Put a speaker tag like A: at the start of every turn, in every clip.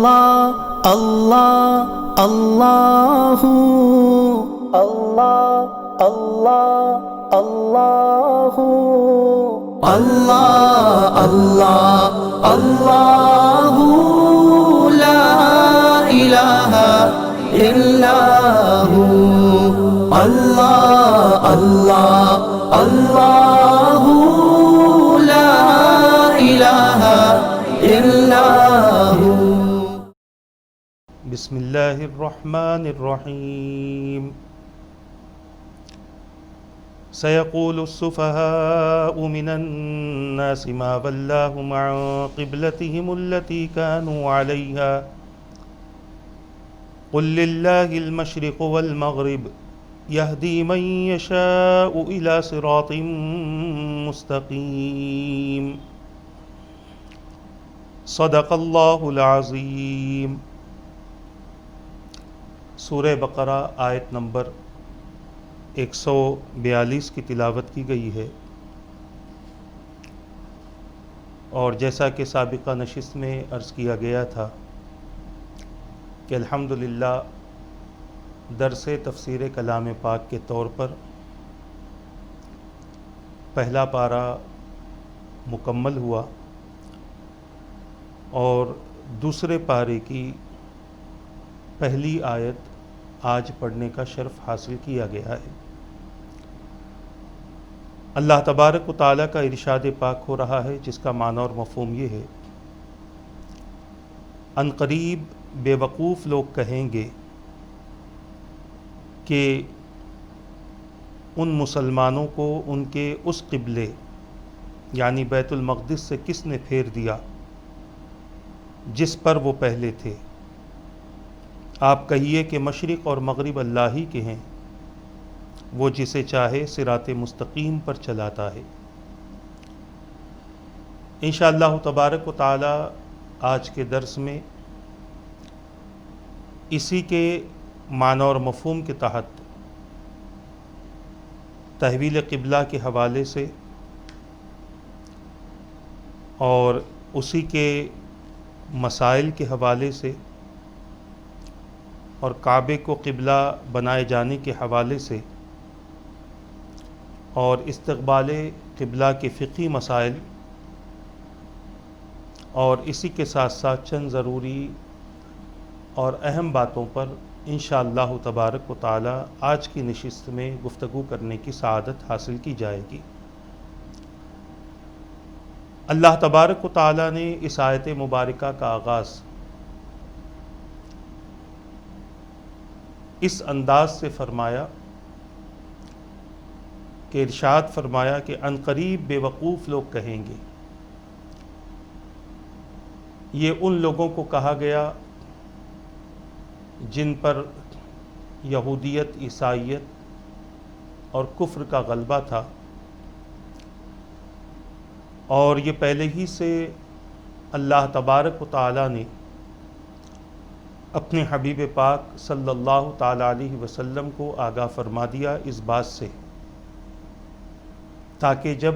A: اللہ اللہ اللہ اللہ اللہ اللہ اللہ اللہ اللہ لا الہ الا ہو اللہ اللہ اللہ لا الہ الا ہو۔
B: بسم اللہ الرحمن الرحیم۔ سيقول السفهاء من الناس ما ولاهم عن قبلتهم التي كانوا عليها قل لله المشرق والمغرب يهدي من يشاء إلى صراط مستقيم صدق الله العظیم۔ سورہ بقرہ آیت نمبر 142 کی تلاوت کی گئی ہے، اور جیسا کہ سابقہ نشست میں عرض کیا گیا تھا کہ الحمدللہ درس تفسیر کلام پاک کے طور پر پہلا پارہ مکمل ہوا اور دوسرے پارے کی پہلی آیت آج پڑھنے کا شرف حاصل کیا گیا ہے۔ اللہ تبارک و تعالیٰ کا ارشاد پاک ہو رہا ہے، جس کا معنی اور مفہوم یہ ہے، ان قریب بے وقوف لوگ کہیں گے کہ ان مسلمانوں کو ان کے اس قبلے یعنی بیت المقدس سے کس نے پھیر دیا جس پر وہ پہلے تھے۔ آپ کہیے کہ مشرق اور مغرب اللہ ہی کے ہیں، وہ جسے چاہے صراط مستقیم پر چلاتا ہے۔ انشاءاللہ تبارک و تعالی آج کے درس میں اسی کے معنی اور مفہوم کے تحت تحویل قبلہ کے حوالے سے اور اسی کے مسائل کے حوالے سے اور کعبے کو قبلہ بنائے جانے کے حوالے سے اور استقبال قبلہ کے فقہی مسائل اور اسی کے ساتھ ساتھ چند ضروری اور اہم باتوں پر انشاءاللہ تبارک و تعالی آج کی نشست میں گفتگو کرنے کی سعادت حاصل کی جائے گی۔ اللہ تبارک و تعالی نے اس آیت مبارکہ کا آغاز اس انداز سے فرمایا کہ ارشاد فرمایا کہ ان قریب بے وقوف لوگ کہیں گے۔ یہ ان لوگوں کو کہا گیا جن پر یہودیت، عیسائیت اور کفر کا غلبہ تھا، اور یہ پہلے ہی سے اللہ تبارک و تعالی نے اپنے حبیب پاک صلی اللہ تعالی علیہ وسلم کو آگاہ فرما دیا اس بات سے، تاکہ جب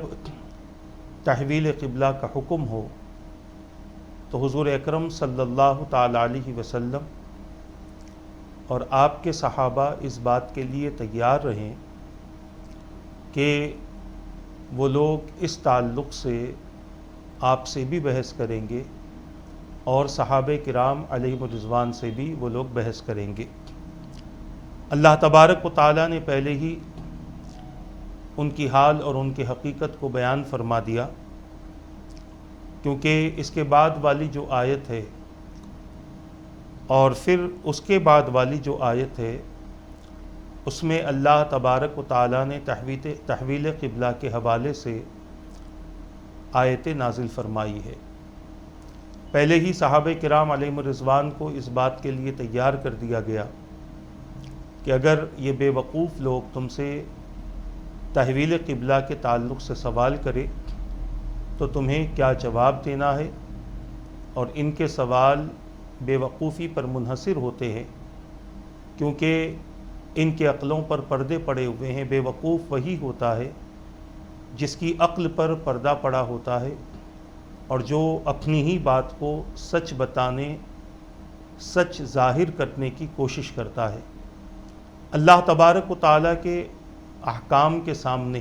B: تحویل قبلہ کا حکم ہو تو حضور اکرم صلی اللہ تعالی علیہ وسلم اور آپ کے صحابہ اس بات کے لیے تیار رہیں کہ وہ لوگ اس تعلق سے آپ سے بھی بحث کریں گے اور صحابہ کرام علیہم الرضوان سے بھی وہ لوگ بحث کریں گے۔ اللہ تبارک و تعالیٰ نے پہلے ہی ان کی حال اور ان کی حقیقت کو بیان فرما دیا، کیونکہ اس کے بعد والی جو آیت ہے اور پھر اس کے بعد والی جو آیت ہے اس میں اللہ تبارک و تعالیٰ نے تحویل قبلہ کے حوالے سے آیت نازل فرمائی ہے۔ پہلے ہی صحابہ کرام علیہم الرضوان کو اس بات کے لیے تیار کر دیا گیا کہ اگر یہ بے وقوف لوگ تم سے تحویل قبلہ کے تعلق سے سوال کرے تو تمہیں کیا جواب دینا ہے، اور ان کے سوال بے وقوفی پر منحصر ہوتے ہیں، کیونکہ ان کے عقلوں پر پردے پڑے ہوئے ہیں۔ بے وقوف وہی ہوتا ہے جس کی عقل پر پردہ پڑا ہوتا ہے اور جو اپنی ہی بات کو سچ بتانے سچ ظاہر کرنے کی کوشش کرتا ہے۔ اللہ تبارک و تعالیٰ کے احکام کے سامنے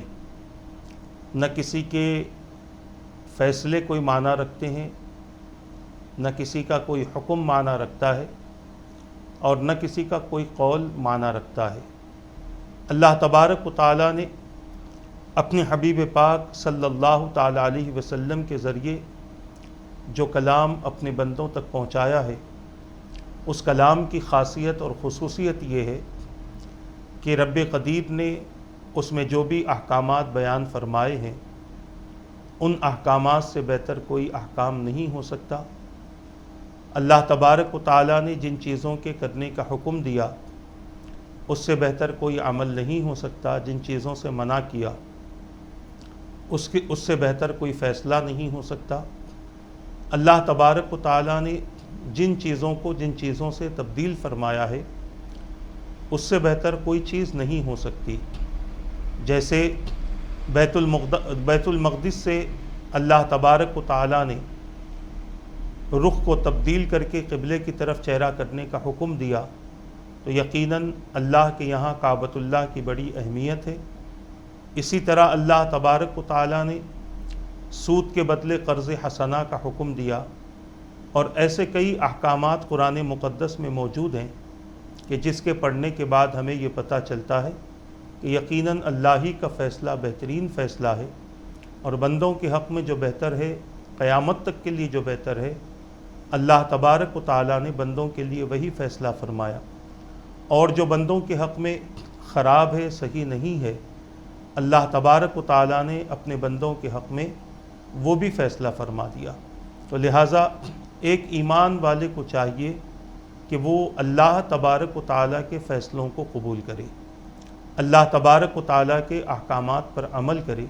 B: نہ کسی کے فیصلے کوئی معنی رکھتے ہیں، نہ کسی کا کوئی حکم معنی رکھتا ہے، اور نہ کسی کا کوئی قول معنی رکھتا ہے۔ اللہ تبارک و تعالیٰ نے اپنے حبیب پاک صلی اللہ تعالیٰ علیہ وسلم کے ذریعے جو کلام اپنے بندوں تک پہنچایا ہے، اس کلام کی خاصیت اور خصوصیت یہ ہے کہ رب قدیر نے اس میں جو بھی احکامات بیان فرمائے ہیں، ان احکامات سے بہتر کوئی احکام نہیں ہو سکتا۔ اللہ تبارک و تعالیٰ نے جن چیزوں کے کرنے کا حکم دیا، اس سے بہتر کوئی عمل نہیں ہو سکتا۔ جن چیزوں سے منع کیا، اس سے بہتر کوئی فیصلہ نہیں ہو سکتا۔ اللہ تبارک و تعالیٰ نے جن چیزوں کو جن چیزوں سے تبدیل فرمایا ہے، اس سے بہتر کوئی چیز نہیں ہو سکتی۔ جیسے بیت المقدس سے اللہ تبارک و تعالیٰ نے رخ کو تبدیل کر کے قبلے کی طرف چہرہ کرنے کا حکم دیا، تو یقیناً اللہ کے یہاں کعبۃ اللہ کی بڑی اہمیت ہے۔ اسی طرح اللہ تبارک و تعالیٰ نے سود کے بدلے قرض حسنہ کا حکم دیا، اور ایسے کئی احکامات قرآن مقدس میں موجود ہیں کہ جس کے پڑھنے کے بعد ہمیں یہ پتہ چلتا ہے کہ یقیناً اللہ ہی کا فیصلہ بہترین فیصلہ ہے، اور بندوں کے حق میں جو بہتر ہے، قیامت تک کے لیے جو بہتر ہے، اللہ تبارک و تعالیٰ نے بندوں کے لیے وہی فیصلہ فرمایا، اور جو بندوں کے حق میں خراب ہے، صحیح نہیں ہے، اللہ تبارک و تعالیٰ نے اپنے بندوں کے حق میں وہ بھی فیصلہ فرما دیا۔ تو لہٰذا ایک ایمان والے کو چاہیے کہ وہ اللہ تبارک و تعالیٰ کے فیصلوں کو قبول کرے، اللہ تبارک و تعالیٰ کے احکامات پر عمل کرے،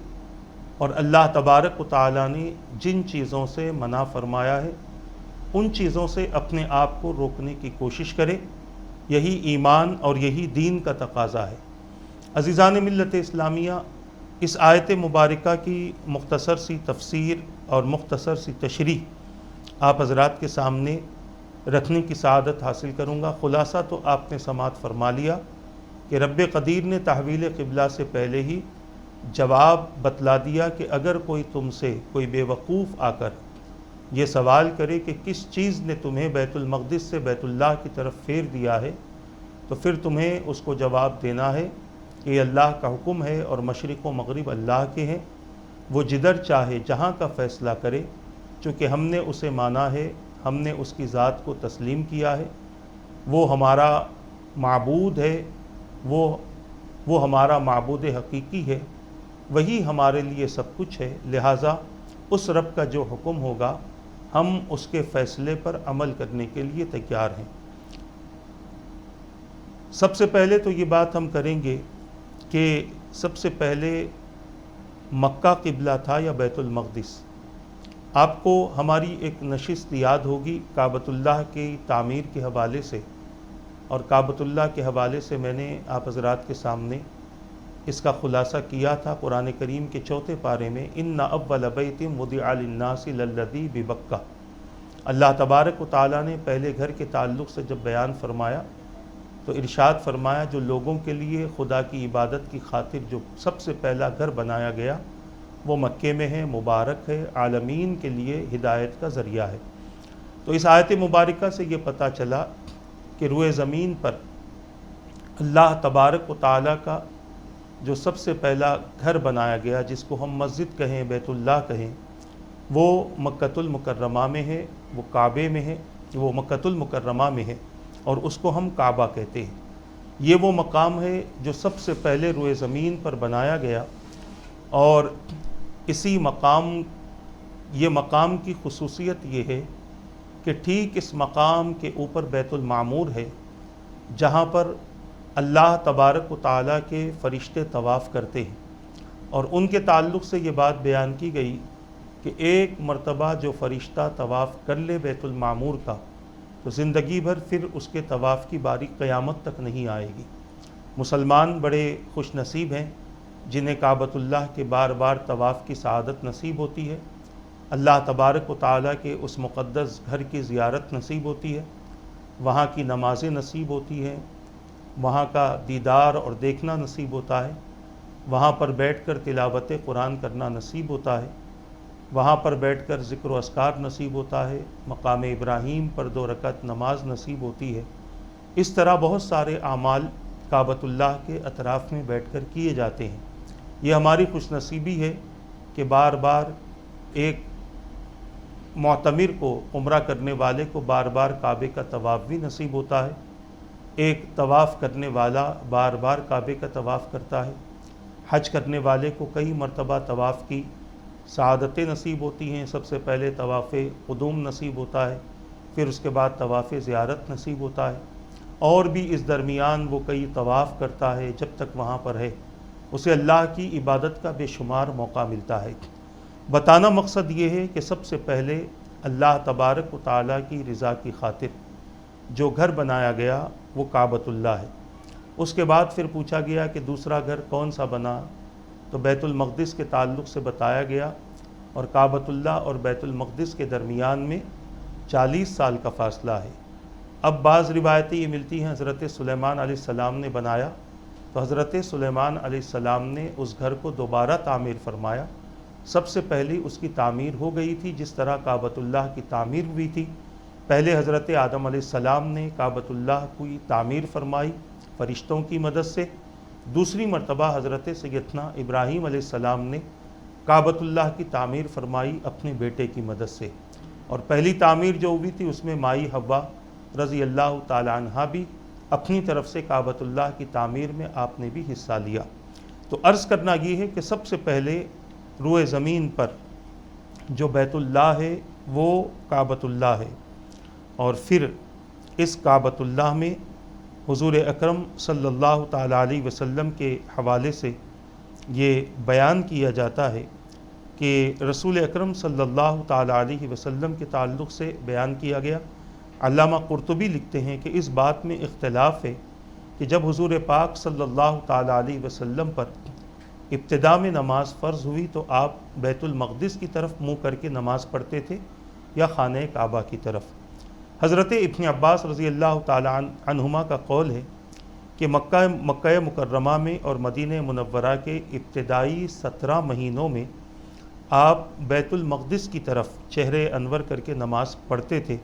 B: اور اللہ تبارک و تعالیٰ نے جن چیزوں سے منع فرمایا ہے، ان چیزوں سے اپنے آپ کو روکنے کی کوشش کرے۔ یہی ایمان اور یہی دین کا تقاضا ہے۔ عزیزان ملت اسلامیہ، اس آیت مبارکہ کی مختصر سی تفسیر اور مختصر سی تشریح آپ حضرات کے سامنے رکھنے کی سعادت حاصل کروں گا۔ خلاصہ تو آپ نے سماعت فرما لیا کہ رب قدیر نے تحویل قبلہ سے پہلے ہی جواب بتلا دیا کہ اگر کوئی تم سے کوئی بے وقوف آ کر یہ سوال کرے کہ کس چیز نے تمہیں بیت المقدس سے بیت اللہ کی طرف پھیر دیا ہے، تو پھر تمہیں اس کو جواب دینا ہے کہ یہ اللہ کا حکم ہے، اور مشرق و مغرب اللہ کے ہیں، وہ جدھر چاہے جہاں کا فیصلہ کرے، چونکہ ہم نے اسے مانا ہے، ہم نے اس کی ذات کو تسلیم کیا ہے، وہ ہمارا معبود ہے، وہ ہمارا معبود حقیقی ہے، وہی ہمارے لیے سب کچھ ہے۔ لہٰذا اس رب کا جو حکم ہوگا، ہم اس کے فیصلے پر عمل کرنے کے لیے تیار ہیں۔ سب سے پہلے تو یہ بات ہم کریں گے کہ سب سے پہلے مکہ قبلہ تھا یا بیت المقدس؟ آپ کو ہماری ایک نشست یاد ہوگی کعبۃ اللہ کی تعمیر کے حوالے سے، اور کعبۃ اللہ کے حوالے سے میں نے آپ حضرات کے سامنے اس کا خلاصہ کیا تھا قرآن کریم کے 4 پارے میں، ان اول بیت وضع للناس للذی ببکہ۔ اللہ تبارک و تعالیٰ نے پہلے گھر کے تعلق سے جب بیان فرمایا تو ارشاد فرمایا جو لوگوں کے لیے خدا کی عبادت کی خاطر جو سب سے پہلا گھر بنایا گیا وہ مکے میں ہے، مبارک ہے، عالمین کے لیے ہدایت کا ذریعہ ہے۔ تو اس آیت مبارکہ سے یہ پتہ چلا کہ روئے زمین پر اللہ تبارک و تعالیٰ کا جو سب سے پہلا گھر بنایا گیا، جس کو ہم مسجد کہیں، بیت اللہ کہیں، وہ مکۃ المکرمہ میں ہے، وہ کعبے میں ہے، وہ مکۃ المکرمہ میں ہے، اور اس کو ہم کعبہ کہتے ہیں۔ یہ وہ مقام ہے جو سب سے پہلے روئے زمین پر بنایا گیا، اور اسی یہ مقام کی خصوصیت یہ ہے کہ ٹھیک اس مقام کے اوپر بیت المعمور ہے، جہاں پر اللہ تبارک و تعالیٰ کے فرشتے طواف کرتے ہیں، اور ان کے تعلق سے یہ بات بیان کی گئی کہ ایک مرتبہ جو فرشتہ طواف کر لے بیت المعمور کا، تو زندگی بھر پھر اس کے طواف کی باری قیامت تک نہیں آئے گی۔ مسلمان بڑے خوش نصیب ہیں جنہیں کعبۃ اللہ کے بار بار طواف کی سعادت نصیب ہوتی ہے، اللہ تبارک و تعالیٰ کے اس مقدس گھر کی زیارت نصیب ہوتی ہے۔ وہاں کی نمازیں نصیب ہوتی ہیں، وہاں کا دیدار اور دیکھنا نصیب ہوتا ہے، وہاں پر بیٹھ کر تلاوت قرآن کرنا نصیب ہوتا ہے، وہاں پر بیٹھ کر ذکر و اذکار نصیب ہوتا ہے، مقام ابراہیم پر 2 رکعت نماز نصیب ہوتی ہے۔ اس طرح بہت سارے اعمال کعبۃ اللہ کے اطراف میں بیٹھ کر کیے جاتے ہیں۔ یہ ہماری خوش نصیبی ہے کہ بار بار ایک معتمر کو، عمرہ کرنے والے کو بار بار کعبے کا طواف بھی نصیب ہوتا ہے، ایک طواف کرنے والا بار بار کعبے کا طواف کرتا ہے، حج کرنے والے کو کئی مرتبہ طواف کی سعادتیں نصیب ہوتی ہیں۔ سب سے پہلے طواف قدوم نصیب ہوتا ہے، پھر اس کے بعد طواف زیارت نصیب ہوتا ہے، اور بھی اس درمیان وہ کئی طواف کرتا ہے۔ جب تک وہاں پر ہے اسے اللہ کی عبادت کا بے شمار موقع ملتا ہے۔ بتانا مقصد یہ ہے کہ سب سے پہلے اللہ تبارک و تعالیٰ کی رضا کی خاطر جو گھر بنایا گیا وہ کعبۃ اللہ ہے۔ اس کے بعد پھر پوچھا گیا کہ دوسرا گھر کون سا بنا، تو بیت المقدس کے تعلق سے بتایا گیا، اور کعبۃ اللہ اور بیت المقدس کے درمیان میں 40 سال کا فاصلہ ہے۔ اب بعض روایتیں یہ ملتی ہیں حضرت سلیمان علیہ السلام نے بنایا، تو حضرت سلیمان علیہ السلام نے اس گھر کو دوبارہ تعمیر فرمایا۔ سب سے پہلی اس کی تعمیر ہو گئی تھی جس طرح کعبۃ اللہ کی تعمیر ہوئی تھی۔ پہلے حضرت آدم علیہ السلام نے کعبۃ اللہ کی تعمیر فرمائی فرشتوں کی مدد سے، دوسری مرتبہ حضرت سیدنا ابراہیم علیہ السلام نے کعبۃ اللہ کی تعمیر فرمائی اپنے بیٹے کی مدد سے، اور پہلی تعمیر جو ہوئی تھی اس میں مائی حوا رضی اللہ تعالی عنہا بھی اپنی طرف سے کعبۃ اللہ کی تعمیر میں آپ نے بھی حصہ لیا۔ تو عرض کرنا یہ ہے کہ سب سے پہلے روئے زمین پر جو بیت اللہ ہے وہ کعبۃ اللہ ہے، اور پھر اس کعبۃ اللہ میں حضور اکرم صلی اللہ تعالیٰ علیہ وسلم کے حوالے سے یہ بیان کیا جاتا ہے کہ رسول اکرم صلی اللہ تعالیٰ علیہ وسلم کے تعلق سے بیان کیا گیا۔ علامہ قرطبی لکھتے ہیں کہ اس بات میں اختلاف ہے کہ جب حضور پاک صلی اللہ تعالیٰ علیہ وسلم پر ابتدا میں نماز فرض ہوئی تو آپ بیت المقدس کی طرف منہ کر کے نماز پڑھتے تھے یا خانہ کعبہ کی طرف۔ حضرت ابن عباس رضی اللہ تعالیٰ عنہما کا قول ہے کہ مکہ مکرمہ میں اور مدینہ منورہ کے ابتدائی 17 مہینوں میں آپ بیت المقدس کی طرف چہرے انور کر کے نماز پڑھتے تھے،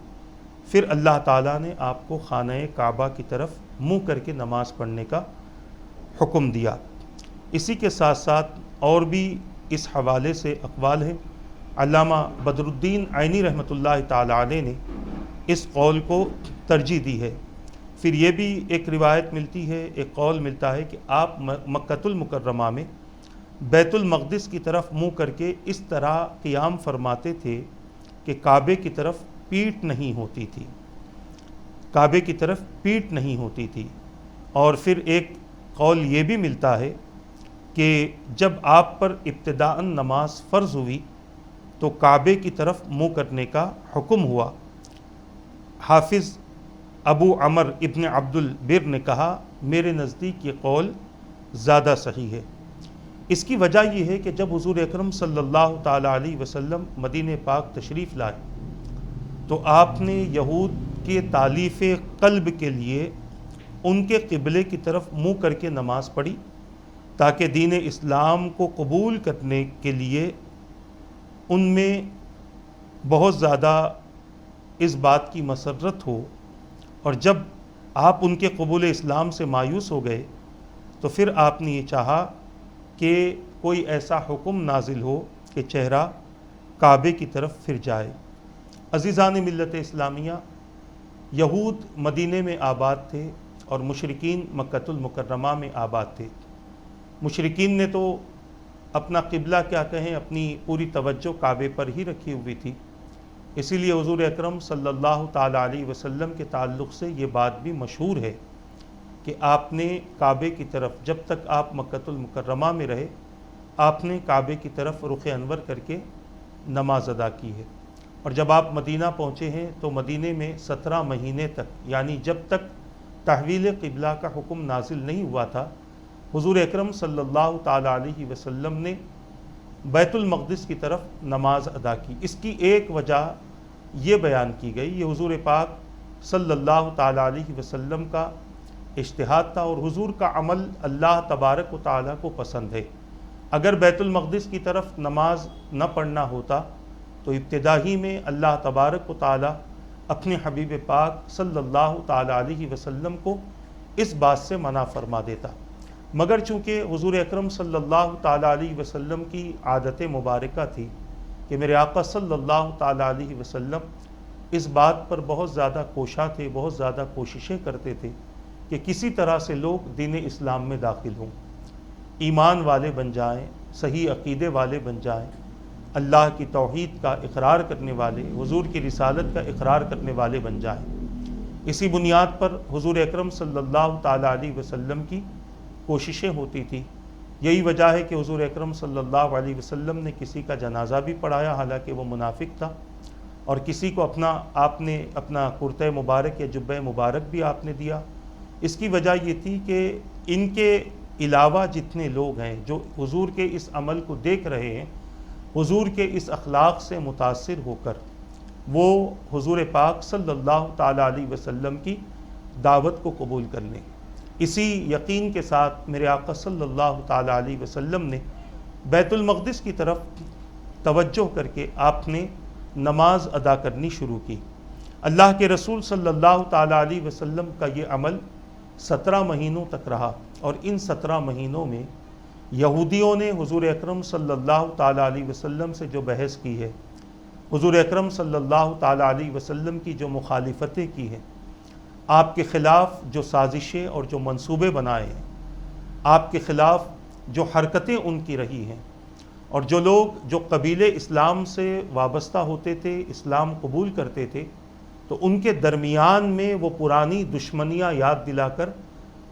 B: پھر اللہ تعالیٰ نے آپ کو خانہ کعبہ کی طرف منہ کر کے نماز پڑھنے کا حکم دیا۔ اسی کے ساتھ ساتھ اور بھی اس حوالے سے اقوال ہیں۔ علامہ بدر الدین عینی رحمۃ اللہ تعالیٰ علیہ نے اس قول کو ترجیح دی ہے۔ پھر یہ بھی ایک روایت ملتی ہے، ایک قول ملتا ہے کہ آپ مکۃ المکرمہ میں بیت المقدس کی طرف منہ کر کے اس طرح قیام فرماتے تھے کہ کعبے کی طرف پیٹھ نہیں ہوتی تھی، کعبے کی طرف پیٹھ نہیں ہوتی تھی۔ اور پھر ایک قول یہ بھی ملتا ہے کہ جب آپ پر ابتداءً نماز فرض ہوئی تو کعبے کی طرف منہ کرنے کا حکم ہوا۔ حافظ ابو عمر ابن عبد البر نے کہا میرے نزدیک یہ قول زیادہ صحیح ہے۔ اس کی وجہ یہ ہے کہ جب حضور اکرم صلی اللہ تعالیٰ علیہ وسلم مدینہ پاک تشریف لائے تو آپ نے یہود کے تالیف قلب کے لیے ان کے قبلے کی طرف منہ کر کے نماز پڑھی تاکہ دین اسلام کو قبول کرنے کے لیے ان میں بہت زیادہ اس بات کی مسرت ہو، اور جب آپ ان کے قبول اسلام سے مایوس ہو گئے تو پھر آپ نے یہ چاہا کہ کوئی ایسا حکم نازل ہو کہ چہرہ کعبے کی طرف پھر جائے۔ عزیزان ملت اسلامیہ، یہود مدینہ میں آباد تھے اور مشرکین مکۃ المکرمہ میں آباد تھے۔ مشرکین نے تو اپنا قبلہ کیا کہیں، اپنی پوری توجہ کعبے پر ہی رکھی ہوئی تھی، اسی لیے حضور اکرم صلی اللہ تعالیٰ علیہ وسلم کے تعلق سے یہ بات بھی مشہور ہے کہ آپ نے کعبے کی طرف، جب تک آپ مکۃ المکرمہ میں رہے، آپ نے کعبے کی طرف رخ انور کر کے نماز ادا کی ہے۔ اور جب آپ مدینہ پہنچے ہیں تو مدینہ میں 17 مہینے تک، یعنی جب تک تحویل قبلہ کا حکم نازل نہیں ہوا تھا، حضور اکرم صلی اللہ تعالیٰ علیہ وسلم نے بیت المقدس کی طرف نماز ادا کی۔ اس کی ایک وجہ یہ بیان کی گئی، یہ حضور پاک صلی اللہ تعالیٰ علیہ وسلم کا اجتہاد تھا، اور حضور کا عمل اللہ تبارک و تعالیٰ کو پسند ہے۔ اگر بیت المقدس کی طرف نماز نہ پڑھنا ہوتا تو ابتدا ہی میں اللہ تبارک و تعالیٰ اپنے حبیب پاک صلی اللہ تعالیٰ علیہ وسلم کو اس بات سے منع فرما دیتا، مگر چونکہ حضور اکرم صلی اللہ تعالیٰ علیہ وسلم کی عادت مبارکہ تھی کہ میرے آقا صلی اللہ تعالیٰ علیہ وسلم اس بات پر بہت زیادہ کوشاں تھے، بہت زیادہ کوششیں کرتے تھے کہ کسی طرح سے لوگ دین اسلام میں داخل ہوں، ایمان والے بن جائیں، صحیح عقیدے والے بن جائیں، اللہ کی توحید کا اقرار کرنے والے، حضور کی رسالت کا اقرار کرنے والے بن جائیں۔ اسی بنیاد پر حضور اکرم صلی اللہ تعالیٰ علیہ وسلم کی کوششیں ہوتی تھی۔ یہی وجہ ہے کہ حضور اکرم صلی اللہ علیہ وسلم نے کسی کا جنازہ بھی پڑھایا، حالانکہ وہ منافق تھا، اور کسی کو آپ نے اپنا کرتہ مبارک یا جبہ مبارک بھی آپ نے دیا۔ اس کی وجہ یہ تھی کہ ان کے علاوہ جتنے لوگ ہیں جو حضور کے اس عمل کو دیکھ رہے ہیں، حضور کے اس اخلاق سے متاثر ہو کر وہ حضور پاک صلی اللہ تعالیٰ علیہ وسلم کی دعوت کو قبول کر لیں۔ اسی یقین کے ساتھ میرے آقا صلی اللہ تعالیٰ علیہ وسلم نے بیت المقدس کی طرف توجہ کر کے آپ نے نماز ادا کرنی شروع کی۔ اللہ کے رسول صلی اللہ تعالیٰ علیہ وسلم کا یہ عمل 17 مہینوں تک رہا، اور ان 17 مہینوں میں یہودیوں نے حضور اکرم صلی اللہ تعالیٰ علیہ وسلم سے جو بحث کی ہے، حضور اکرم صلی اللہ تعالیٰ علیہ وسلم کی جو مخالفتیں کی ہیں، آپ کے خلاف جو سازشیں اور جو منصوبے بنائے ہیں، آپ کے خلاف جو حرکتیں ان کی رہی ہیں، اور جو لوگ جو قبیلے اسلام سے وابستہ ہوتے تھے، اسلام قبول کرتے تھے، تو ان کے درمیان میں وہ پرانی دشمنیاں یاد دلا کر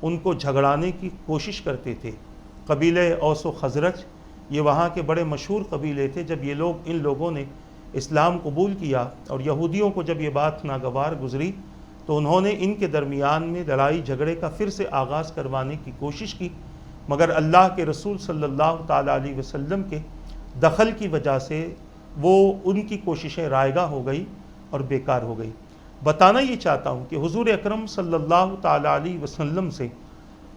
B: ان کو جھگڑانے کی کوشش کرتے تھے۔ قبیلے اوس و خزرج یہ وہاں کے بڑے مشہور قبیلے تھے۔ جب یہ لوگ ان لوگوں نے اسلام قبول کیا اور یہودیوں کو جب یہ بات ناگوار گزری تو انہوں نے ان کے درمیان میں لڑائی جھگڑے کا پھر سے آغاز کروانے کی کوشش کی، مگر اللہ کے رسول صلی اللہ تعالیٰ علیہ وسلم کے دخل کی وجہ سے وہ ان کی کوششیں رائگاں ہو گئی اور بیکار ہو گئی۔ بتانا یہ چاہتا ہوں کہ حضور اکرم صلی اللہ تعالیٰ علیہ وسلم سے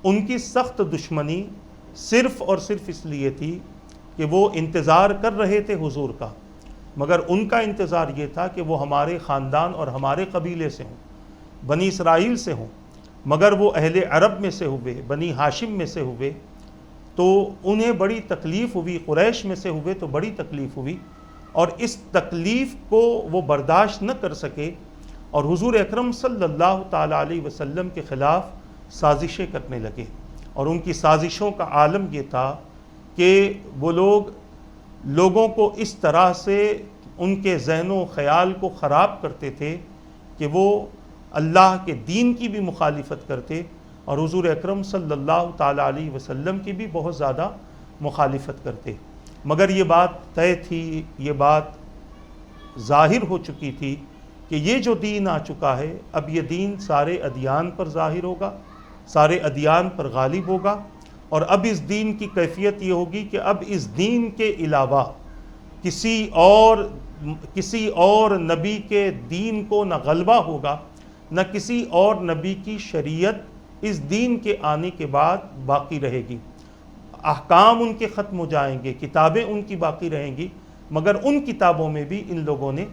B: ان کی سخت دشمنی صرف اور صرف اس لیے تھی کہ وہ انتظار کر رہے تھے حضور کا، مگر ان کا انتظار یہ تھا کہ وہ ہمارے خاندان اور ہمارے قبیلے سے ہوں، بنی اسرائیل سے ہوں، مگر وہ اہل عرب میں سے ہوئے، بنی ہاشم میں سے ہوئے تو انہیں بڑی تکلیف ہوئی، قریش میں سے ہوئے تو بڑی تکلیف ہوئی، اور اس تکلیف کو وہ برداشت نہ کر سکے اور حضور اکرم صلی اللہ تعالیٰ علیہ وسلم کے خلاف سازشیں کرنے لگے۔ اور ان کی سازشوں کا عالم یہ تھا کہ وہ لوگوں کو اس طرح سے ان کے ذہن و خیال کو خراب کرتے تھے کہ وہ اللہ کے دین کی بھی مخالفت کرتے اور حضور اکرم صلی اللہ تعالیٰ علیہ وسلم کی بھی بہت زیادہ مخالفت کرتے۔ مگر یہ بات طے تھی، یہ بات ظاہر ہو چکی تھی کہ یہ جو دین آ چکا ہے، اب یہ دین سارے ادیان پر ظاہر ہوگا، سارے ادیان پر غالب ہوگا، اور اب اس دین کی کیفیت یہ ہوگی کہ اب اس دین کے علاوہ کسی اور نبی کے دین کو نہ غلبہ ہوگا، نہ کسی اور نبی کی شریعت اس دین کے آنے کے بعد باقی رہے گی۔ احکام ان کے ختم ہو جائیں گے، کتابیں ان کی باقی رہیں گی، مگر ان کتابوں میں بھی ان لوگوں نے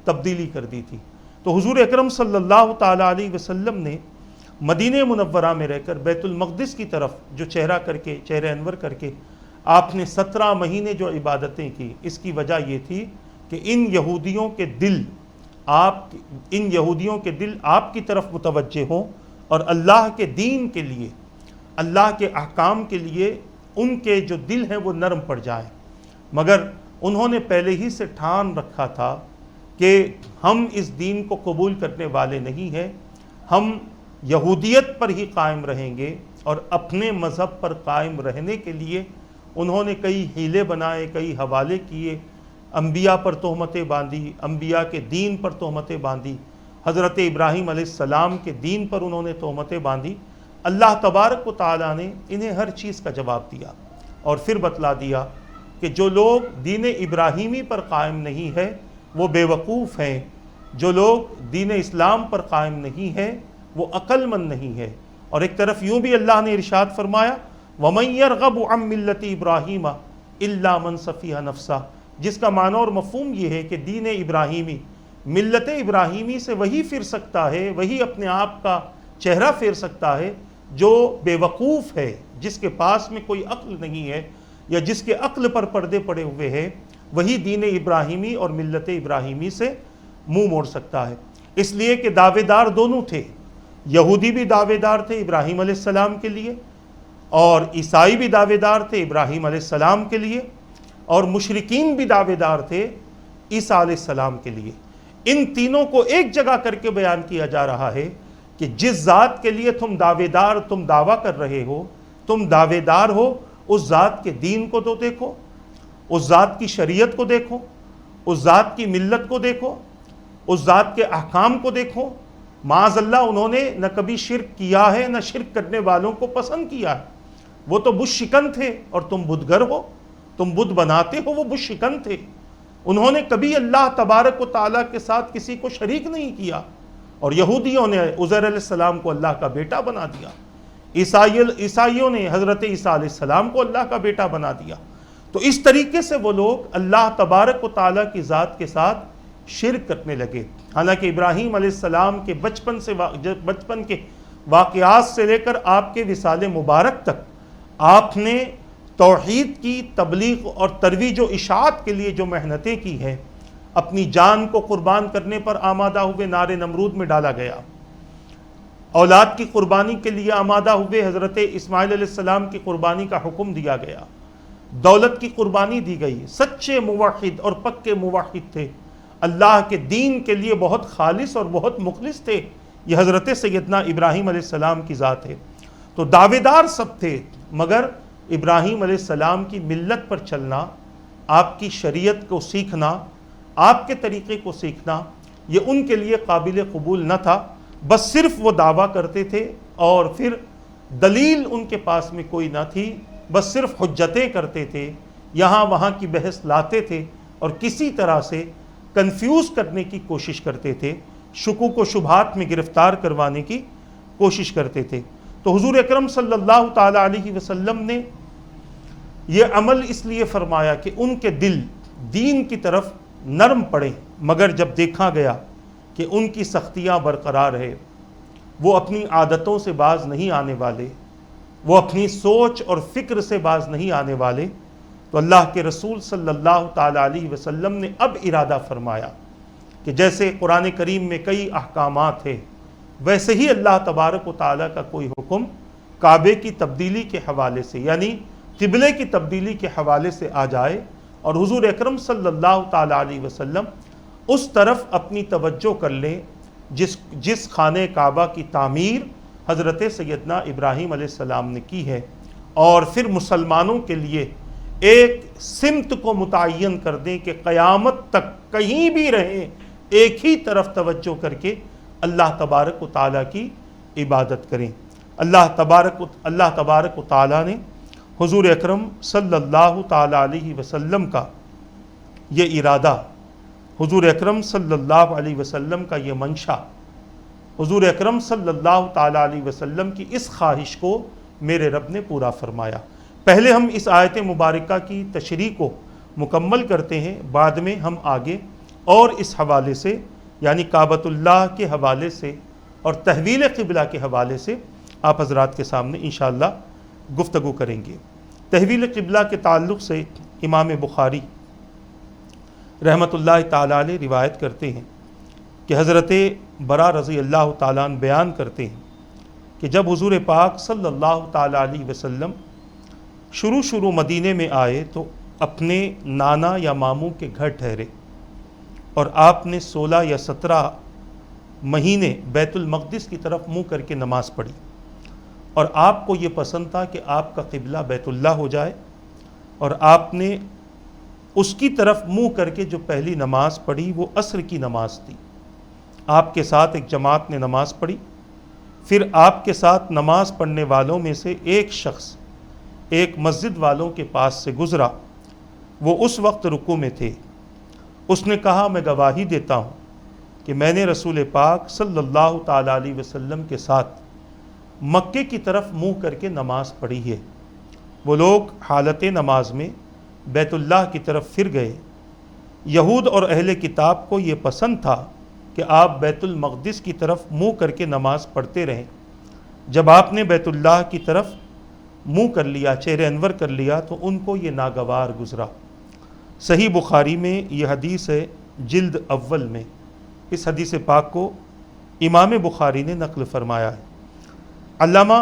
B: تبدیلی کر دی تھی۔ تو حضور اکرم صلی اللہ تعالیٰ علیہ وسلم نے مدینہ منورہ میں رہ کر بیت المقدس کی طرف جو چہرہ انور کر کے آپ نے 17 مہینے جو عبادتیں کی، اس کی وجہ یہ تھی کہ ان یہودیوں کے دل آپ کی طرف متوجہ ہوں اور اللہ کے دین کے لیے، اللہ کے احکام کے لیے ان کے جو دل ہیں وہ نرم پڑ جائیں۔ مگر انہوں نے پہلے ہی سے ٹھان رکھا تھا کہ ہم اس دین کو قبول کرنے والے نہیں ہیں، ہم یہودیت پر ہی قائم رہیں گے، اور اپنے مذہب پر قائم رہنے کے لیے انہوں نے کئی حیلے بنائے، کئی حوالے کیے، انبیاء پر تہمتیں باندھی، انبیاء کے دین پر تہمتیں باندھی، حضرت ابراہیم علیہ السلام کے دین پر انہوں نے تہمتیں باندھی۔ اللہ تبارک و تعالیٰ نے انہیں ہر چیز کا جواب دیا اور پھر بتلا دیا کہ جو لوگ دین ابراہیمی پر قائم نہیں ہے وہ بے وقوف ہیں، جو لوگ دین اسلام پر قائم نہیں ہے وہ عقل مند نہیں ہے۔ اور ایک طرف یوں بھی اللہ نے ارشاد فرمایا وَمَن يَرْغَبُ عَن مِّلَّةِ إِبْرَاهِيمَ إِلَّا مَن سَفِيهَ نَفْسَهُ، جس کا معنی اور مفہوم یہ ہے کہ دین ابراہیمی، ملت ابراہیمی سے وہی پھر سکتا ہے، وہی اپنے آپ کا چہرہ پھیر سکتا ہے جو بے وقوف ہے، جس کے پاس میں کوئی عقل نہیں ہے یا جس کے عقل پر پردے پڑے ہوئے ہیں، وہی دین ابراہیمی اور ملت ابراہیمی سے منہ موڑ سکتا ہے۔ اس لیے کہ دعوے دار دونوں تھے، یہودی بھی دعوے دار تھے ابراہیم علیہ السلام کے لیے، اور عیسائی بھی دعوے دار تھے ابراہیم علیہ السلام کے لیے، اور مشرکین بھی دعوے دار تھے عیسیٰ علیہ السلام کے لیے۔ ان تینوں کو ایک جگہ کر کے بیان کیا جا رہا ہے کہ جس ذات کے لیے تم دعویٰ کر رہے ہو، تم دعوے دار ہو، اس ذات کے دین کو تو دیکھو، اس ذات کی شریعت کو دیکھو، اس ذات کی ملت کو دیکھو، اس ذات کے احکام کو دیکھو۔ معاذ اللہ انہوں نے نہ کبھی شرک کیا ہے، نہ شرک کرنے والوں کو پسند کیا ہے۔ وہ تو بت شکن تھے اور تم بتگر ہو، تم بت بناتے ہو، وہ بت شکن تھے۔ انہوں نے کبھی اللہ تبارک و تعالیٰ کے ساتھ کسی کو شریک نہیں کیا، اور یہودیوں نے عزیر علیہ السلام کو اللہ کا بیٹا بنا دیا، عیسائیوں نے حضرت عیسیٰ علیہ السلام کو اللہ کا بیٹا بنا دیا۔ تو اس طریقے سے وہ لوگ اللہ تبارک و تعالیٰ کی ذات کے ساتھ شرک کرنے لگے۔ حالانکہ ابراہیم علیہ السلام کے بچپن کے واقعات سے لے کر آپ کے وصال مبارک تک آپ نے توحید کی تبلیغ اور ترویج و اشاعت کے لیے جو محنتیں کی ہیں، اپنی جان کو قربان کرنے پر آمادہ ہوئے نار نمرود میں ڈالا گیا، اولاد کی قربانی کے لیے آمادہ ہوئے حضرت اسماعیل علیہ السلام کی قربانی کا حکم دیا گیا، دولت کی قربانی دی گئی۔ سچے موحد اور پکے موحد تھے، اللہ کے دین کے لیے بہت خالص اور بہت مخلص تھے۔ یہ حضرت سیدنا ابراہیم علیہ السلام کی ذات ہے۔ تو دعوے دار سب تھے، مگر ابراہیم علیہ السلام کی ملت پر چلنا، آپ کی شریعت کو سیکھنا، آپ کے طریقے کو سیکھنا، یہ ان کے لیے قابل قبول نہ تھا۔ بس صرف وہ دعویٰ کرتے تھے اور پھر دلیل ان کے پاس میں کوئی نہ تھی، بس صرف حجتیں کرتے تھے، یہاں وہاں کی بحث لاتے تھے اور کسی طرح سے کنفیوز کرنے کی کوشش کرتے تھے، شکوک و شبہات میں گرفتار کروانے کی کوشش کرتے تھے۔ تو حضور اکرم صلی اللہ تعالیٰ علیہ وسلم نے یہ عمل اس لیے فرمایا کہ ان کے دل دین کی طرف نرم پڑے، مگر جب دیکھا گیا کہ ان کی سختیاں برقرار ہے، وہ اپنی عادتوں سے باز نہیں آنے والے، وہ اپنی سوچ اور فکر سے باز نہیں آنے والے، تو اللہ کے رسول صلی اللہ تعالیٰ علیہ وسلم نے اب ارادہ فرمایا کہ جیسے قرآن کریم میں کئی احکامات ہیں، ویسے ہی اللہ تبارک و تعالیٰ کا کوئی حکم کعبے کی تبدیلی کے حوالے سے، یعنی قبلے کی تبدیلی کے حوالے سے آ جائے، اور حضور اکرم صلی اللہ تعالیٰ علیہ وسلم اس طرف اپنی توجہ کر لیں جس خانہ کعبہ کی تعمیر حضرت سیدنا ابراہیم علیہ السلام نے کی ہے، اور پھر مسلمانوں کے لیے ایک سمت کو متعین کر دیں کہ قیامت تک کہیں بھی رہیں ایک ہی طرف توجہ کر کے اللہ تبارک و تعالیٰ کی عبادت کریں۔ اللہ تبارک و تعالیٰ نے حضور اکرم صلی اللہ تعالیٰ علیہ وسلم کا یہ ارادہ، حضور اکرم صلی اللہ علیہ وسلم کا یہ منشا، حضور اکرم صلی اللہ تعالیٰ علیہ وسلم کی اس خواہش کو میرے رب نے پورا فرمایا۔ پہلے ہم اس آیت مبارکہ کی تشریح کو مکمل کرتے ہیں، بعد میں ہم آگے اور اس حوالے سے، یعنی کعبۃ اللہ کے حوالے سے اور تحویل قبلہ کے حوالے سے آپ حضرات کے سامنے انشاءاللہ گفتگو کریں گے۔ تحویل قبلہ کے تعلق سے امام بخاری رحمۃ اللہ تعالیٰ علیہ روایت کرتے ہیں کہ حضرت برا رضی اللہ تعالیٰ عنہ بیان کرتے ہیں کہ جب حضور پاک صلی اللہ تعالیٰ علیہ وسلم شروع مدینے میں آئے تو اپنے نانا یا ماموں کے گھر ٹھہرے، اور آپ نے 16 یا 17 مہینے بیت المقدس کی طرف منہ کر کے نماز پڑھی، اور آپ کو یہ پسند تھا کہ آپ کا قبلہ بیت اللہ ہو جائے، اور آپ نے اس کی طرف منہ کر کے جو پہلی نماز پڑھی وہ عصر کی نماز تھی۔ آپ کے ساتھ ایک جماعت نے نماز پڑھی، پھر آپ کے ساتھ نماز پڑھنے والوں میں سے ایک شخص ایک مسجد والوں کے پاس سے گزرا، وہ اس وقت رکوع میں تھے۔ اس نے کہا میں گواہی دیتا ہوں کہ میں نے رسول پاک صلی اللہ تعالیٰ علیہ وسلم کے ساتھ مکے کی طرف منہ کر کے نماز پڑھی ہے۔ وہ لوگ حالت نماز میں بیت اللہ کی طرف پھر گئے۔ یہود اور اہل کتاب کو یہ پسند تھا کہ آپ بیت المقدس کی طرف منہ کر کے نماز پڑھتے رہیں۔ جب آپ نے بیت اللہ کی طرف منہ کر لیا، چہرے انور کر لیا، تو ان کو یہ ناگوار گزرا۔ صحیح بخاری میں یہ حدیث ہے، جلد اول میں۔ اس حدیث پاک کو امام بخاری نے نقل فرمایا ہے۔ علامہ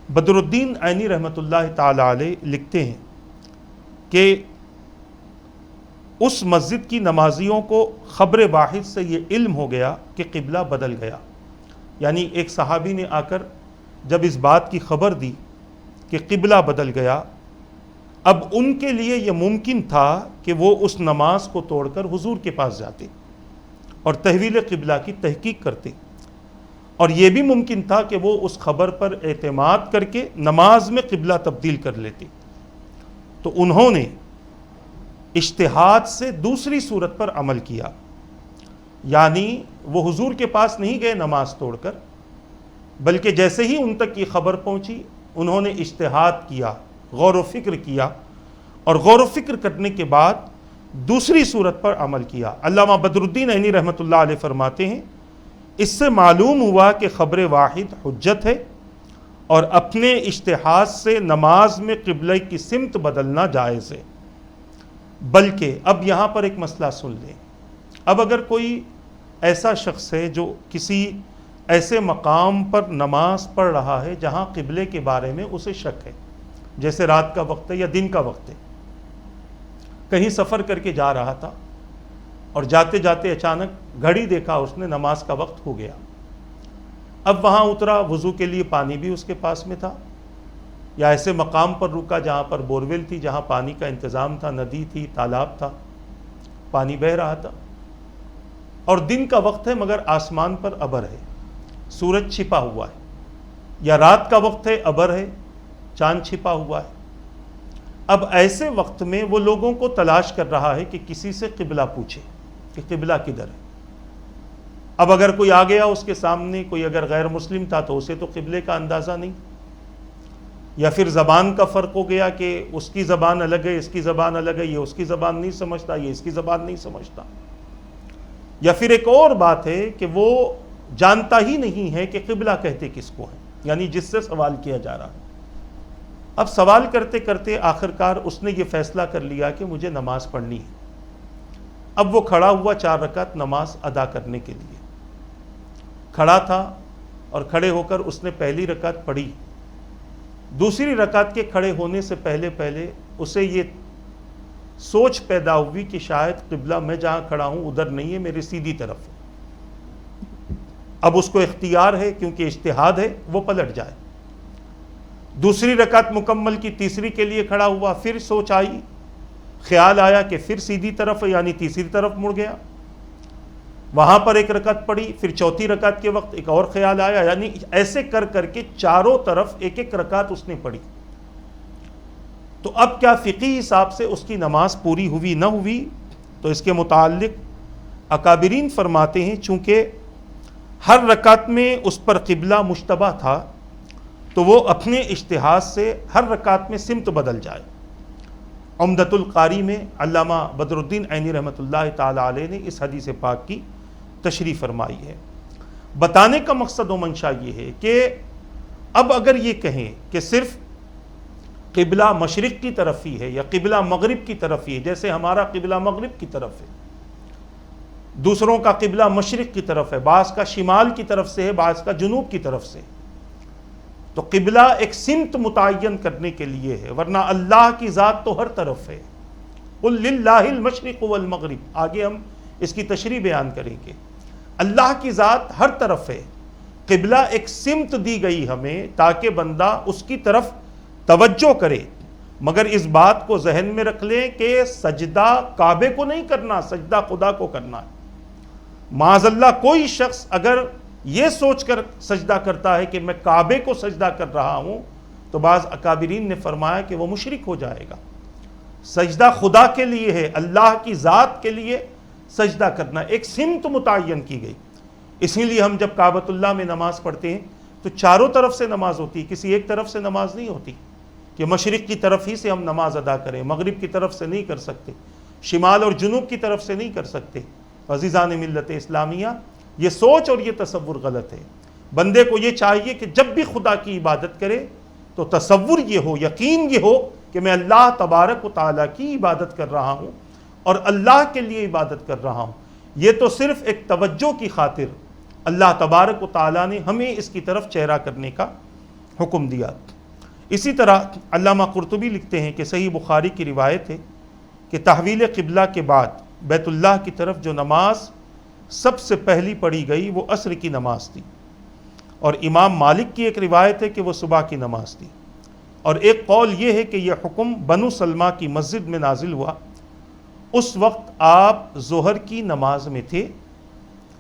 B: بدر الدین عینی رحمۃ اللہ تعالی علیہ لکھتے ہیں کہ اس مسجد کی نمازیوں کو خبر واحد سے یہ علم ہو گیا کہ قبلہ بدل گیا۔ یعنی ایک صحابی نے آ کر جب اس بات کی خبر دی کہ قبلہ بدل گیا، اب ان کے لیے یہ ممکن تھا کہ وہ اس نماز کو توڑ کر حضور کے پاس جاتے اور تحویل قبلہ کی تحقیق کرتے، اور یہ بھی ممکن تھا کہ وہ اس خبر پر اعتماد کر کے نماز میں قبلہ تبدیل کر لیتے۔ تو انہوں نے اجتہاد سے دوسری صورت پر عمل کیا، یعنی وہ حضور کے پاس نہیں گئے نماز توڑ کر، بلکہ جیسے ہی ان تک یہ خبر پہنچی انہوں نے اجتہاد کیا، غور و فکر کیا، اور غور و فکر کرنے کے بعد دوسری صورت پر عمل کیا۔ علامہ بدر الدین عینی رحمۃ اللہ علیہ فرماتے ہیں اس سے معلوم ہوا کہ خبر واحد حجت ہے اور اپنے اجتہاد سے نماز میں قبلہ کی سمت بدلنا جائز ہے۔ بلکہ اب یہاں پر ایک مسئلہ سن لیں۔ اب اگر کوئی ایسا شخص ہے جو کسی ایسے مقام پر نماز پڑھ رہا ہے جہاں قبلے کے بارے میں اسے شک ہے، جیسے رات کا وقت ہے یا دن کا وقت ہے، کہیں سفر کر کے جا رہا تھا اور جاتے جاتے اچانک گھڑی دیکھا اس نے، نماز کا وقت ہو گیا۔ اب وہاں اترا، وضو کے لیے پانی بھی اس کے پاس میں تھا، یا ایسے مقام پر رکا جہاں پر بورویل تھی، جہاں پانی کا انتظام تھا، ندی تھی، تالاب تھا، پانی بہہ رہا تھا، اور دن کا وقت ہے مگر آسمان پر ابر ہے، سورج چھپا ہوا ہے، یا رات کا وقت ہے، ابر ہے، چاند چھپا ہوا ہے۔ اب ایسے وقت میں وہ لوگوں کو تلاش کر رہا ہے کہ کسی سے قبلہ پوچھے کہ قبلہ کدھر ہے۔ اب اگر کوئی آ گیا اس کے سامنے، کوئی اگر غیر مسلم تھا تو اسے تو قبلے کا اندازہ نہیں، یا پھر زبان کا فرق ہو گیا کہ اس کی زبان الگ ہے، اس کی زبان الگ ہے، یہ اس کی زبان نہیں سمجھتا، یہ اس کی زبان نہیں سمجھتا، یا پھر ایک اور بات ہے کہ وہ جانتا ہی نہیں ہے کہ قبلہ کہتے کس کو ہے، یعنی جس سے سوال کیا جا رہا ہے۔ اب سوال کرتے کرتے آخرکار اس نے یہ فیصلہ کر لیا کہ مجھے نماز پڑھنی ہے۔ اب وہ کھڑا ہوا 4 رکعت نماز ادا کرنے کے لیے کھڑا تھا، اور کھڑے ہو کر اس نے پہلی رکعت پڑھی۔ دوسری رکعت کے کھڑے ہونے سے پہلے اسے یہ سوچ پیدا ہوئی کہ شاید قبلہ میں جہاں کھڑا ہوں ادھر نہیں ہے، میری سیدھی طرف ہے۔ اب اس کو اختیار ہے، کیونکہ اجتہاد ہے، وہ پلٹ جائے۔ دوسری رکعت مکمل کی، تیسری کے لیے کھڑا ہوا، پھر سوچ آئی، خیال آیا کہ پھر سیدھی طرف ہے، یعنی تیسری طرف مڑ گیا، وہاں پر 1 رکعت پڑھی، پھر چوتھی رکعت کے وقت ایک اور خیال آیا، یعنی ایسے کر کر کے چاروں طرف 1 رکعت اس نے پڑھی۔ تو اب کیا فقہی حساب سے اس کی نماز پوری ہوئی نہ ہوئی؟ تو اس کے متعلق اکابرین فرماتے ہیں چونکہ ہر رکعت میں اس پر قبلہ مشتبہ تھا تو وہ اپنے اجتہاد سے ہر رکعت میں سمت بدل جائے۔ عمدۃ القاری میں علامہ بدر الدین عینی رحمۃ اللہ تعالی علیہ نے اس حدیث پاک کی تشریح فرمائی ہے۔ بتانے کا مقصد و منشا یہ ہے کہ اب اگر یہ کہیں کہ صرف قبلہ مشرق کی طرف ہی ہے یا قبلہ مغرب کی طرف ہی ہے، جیسے ہمارا قبلہ مغرب کی طرف ہے، دوسروں کا قبلہ مشرق کی طرف ہے، بعض کا شمال کی طرف سے ہے، بعض کا جنوب کی طرف سے، تو قبلہ ایک سمت متعین کرنے کے لیے ہے، ورنہ اللہ کی ذات تو ہر طرف ہے۔ قل للہ المشرق والمغرب، آگے ہم اس کی تشریح بیان کریں گے۔ اللہ کی ذات ہر طرف ہے، قبلہ ایک سمت دی گئی ہمیں تاکہ بندہ اس کی طرف توجہ کرے، مگر اس بات کو ذہن میں رکھ لیں کہ سجدہ کعبے کو نہیں کرنا، سجدہ خدا کو کرنا ہے۔ معاذ اللہ کوئی شخص اگر یہ سوچ کر سجدہ کرتا ہے کہ میں کعبے کو سجدہ کر رہا ہوں، تو بعض اکابرین نے فرمایا کہ وہ مشرک ہو جائے گا۔ سجدہ خدا کے لیے ہے، اللہ کی ذات کے لیے سجدہ کرنا، ایک سمت متعین کی گئی۔ اسی لیے ہم جب کعبۃ اللہ میں نماز پڑھتے ہیں تو چاروں طرف سے نماز ہوتی ہے، کسی ایک طرف سے نماز نہیں ہوتی کہ مشرق کی طرف ہی سے ہم نماز ادا کریں، مغرب کی طرف سے نہیں کر سکتے، شمال اور جنوب کی طرف سے نہیں کر سکتے۔ عزیزان ملت اسلامیہ، یہ سوچ اور یہ تصور غلط ہے۔ بندے کو یہ چاہیے کہ جب بھی خدا کی عبادت کرے تو تصور یہ ہو، یقین یہ ہو کہ میں اللہ تبارک و تعالیٰ کی عبادت کر رہا ہوں اور اللہ کے لیے عبادت کر رہا ہوں۔ یہ تو صرف ایک توجہ کی خاطر اللہ تبارک و تعالیٰ نے ہمیں اس کی طرف چہرہ کرنے کا حکم دیا۔ اسی طرح علامہ قرطبی لکھتے ہیں کہ صحیح بخاری کی روایت ہے کہ تحویل قبلہ کے بعد بیت اللہ کی طرف جو نماز سب سے پہلی پڑھی گئی وہ عصر کی نماز تھی، اور امام مالک کی ایک روایت ہے کہ وہ صبح کی نماز تھی، اور ایک قول یہ ہے کہ یہ حکم بنو سلمہ کی مسجد میں نازل ہوا۔ اس وقت آپ ظہر کی نماز میں تھے